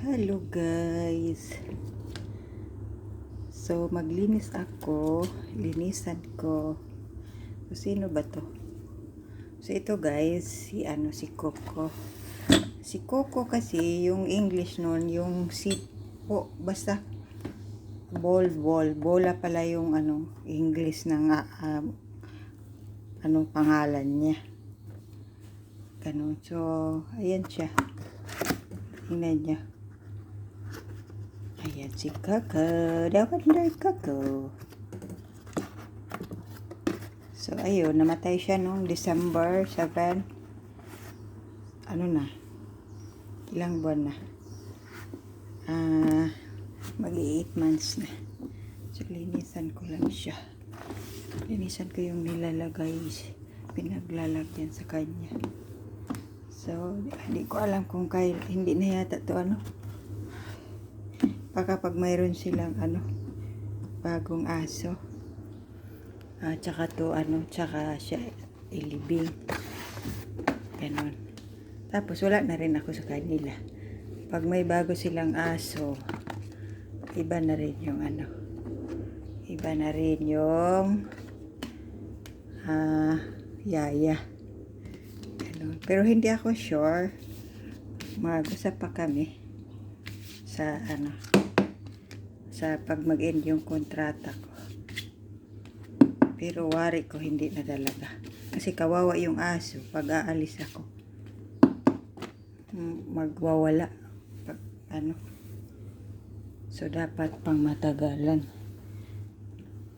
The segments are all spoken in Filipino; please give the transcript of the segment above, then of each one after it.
Hello guys. So maglinis ako, linisan ko. So sino ba to? So ito guys, si Coco. Si Coco kasi yung English noon, yung sipo, basta bola pala yung English ng pangalan niya. Ganun. So ayan siya. Tingnan niya. Ayan si Coco. Dapat na Coco. So, ayun. Namatay siya noong December 7. Ano na? Ilang buwan na? Mag-8 months na. So, linisan ko lang siya. Linisan ko yung nilalagay. Pinaglalagyan sa kanya. So, hindi ko alam kung hindi na yata to baka pag mayroon silang bagong aso, tsaka siya ilibing ganon. Tapos wala na rin ako sa kanila. Pag may bago silang aso, iba na rin yung yaya ganon. Pero hindi ako sure, mag-usap pa kami sa pag mag-end yung kontrata ko. Pero wari ko hindi na talaga. Kasi kawawa yung aso pag aalis ako. Magwawala. Pag So dapat pang matagalan.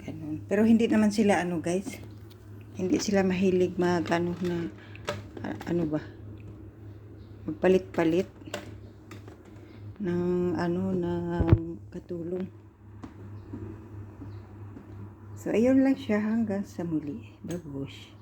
Ganun. Pero hindi naman sila guys. Hindi sila mahilig magpalit-palit ng katulong. So ayun lang siya, hanggang sa muli. Babush.